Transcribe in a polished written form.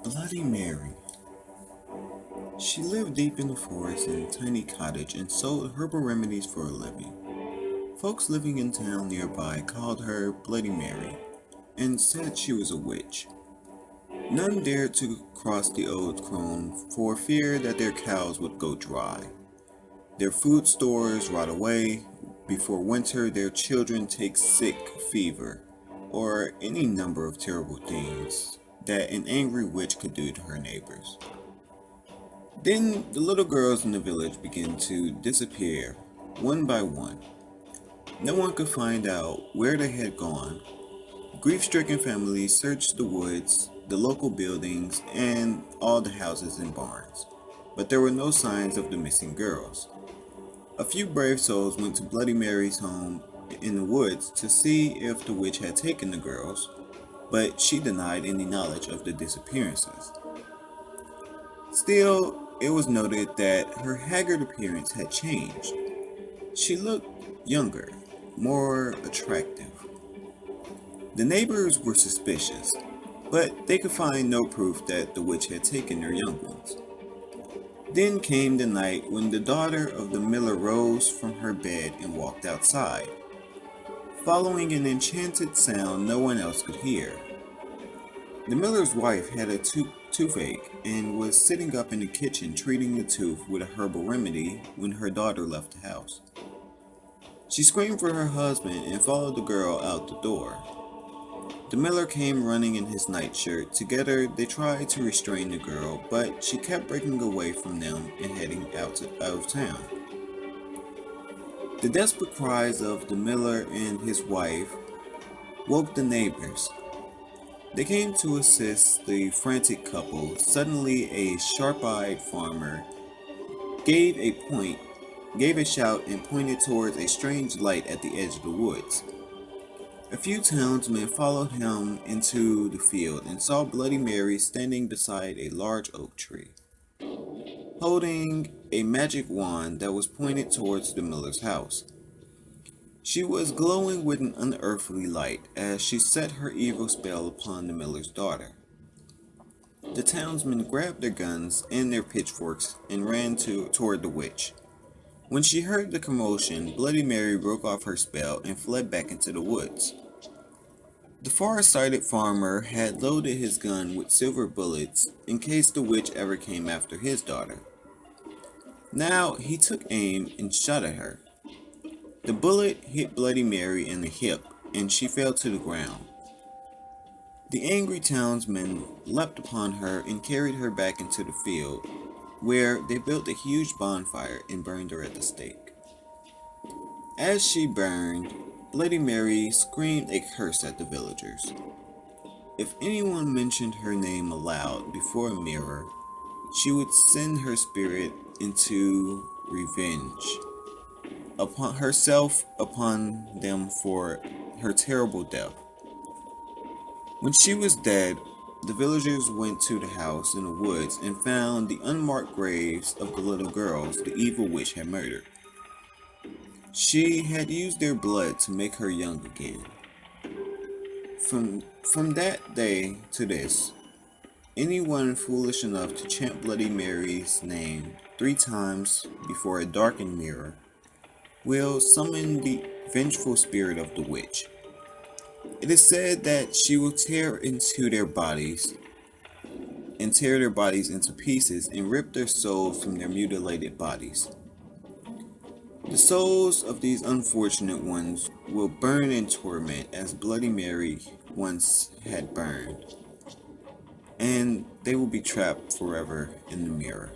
Bloody Mary. She lived deep in the forest in a tiny cottage and sold herbal remedies for a living. Folks living in town nearby called her Bloody Mary and said she was a witch. None dared to cross the old crone for fear that their cows would go dry, their food stores rot away, before winter their children take sick fever, or any number of terrible things that an angry witch could do to her neighbors. Then the little girls in the village began to disappear, one by one. No one could find out where they had gone. Grief stricken families searched the woods, the local buildings, and all the houses and barns, but there were no signs of the missing girls. A few brave souls went to Bloody Mary's home in the woods to see if the witch had taken the girls, but she denied any knowledge of the disappearances. Still, it was noted that her haggard appearance had changed. She looked younger, more attractive. The neighbors were suspicious, but they could find no proof that the witch had taken their young ones. Then came the night when the daughter of the miller rose from her bed and walked outside, following an enchanted sound no one else could hear. The miller's wife had a toothache and was sitting up in the kitchen treating the tooth with a herbal remedy when her daughter left the house. She screamed for her husband and followed the girl out the door. The miller came running in his nightshirt. Together, they tried to restrain the girl, but she kept breaking away from them and heading out of town. The desperate cries of the miller and his wife woke the neighbors. They came to assist the frantic couple. Suddenly, a sharp-eyed farmer gave a point, gave a shout and pointed towards a strange light at the edge of the woods. A few townsmen followed him into the field and saw Bloody Mary standing beside a large oak tree, holding a magic wand that was pointed towards the miller's house. She was glowing with an unearthly light as she set her evil spell upon the miller's daughter. The townsmen grabbed their guns and their pitchforks and ran toward the witch. When she heard the commotion, Bloody Mary broke off her spell and fled back into the woods. The far-sighted farmer had loaded his gun with silver bullets in case the witch ever came after his daughter. Now he took aim and shot at her. The bullet hit Bloody Mary in the hip, and she fell to the ground. The angry townsmen leapt upon her and carried her back into the field, where they built a huge bonfire and burned her at the stake. As she burned, Bloody Mary screamed a curse at the villagers. If anyone mentioned her name aloud before a mirror, she would send her spirit into revenge upon them for her terrible death. When she was dead, the villagers went to the house in the woods and found the unmarked graves of the little girls the evil witch had murdered. She had used their blood to make her young again. From that day to this, anyone foolish enough to chant Bloody Mary's name 3 times before a darkened mirror will summon the vengeful spirit of the witch. It is said that she will tear their bodies into pieces and rip their souls from their mutilated bodies. The souls of these unfortunate ones will burn in torment as Bloody Mary once had burned, and they will be trapped forever in the mirror.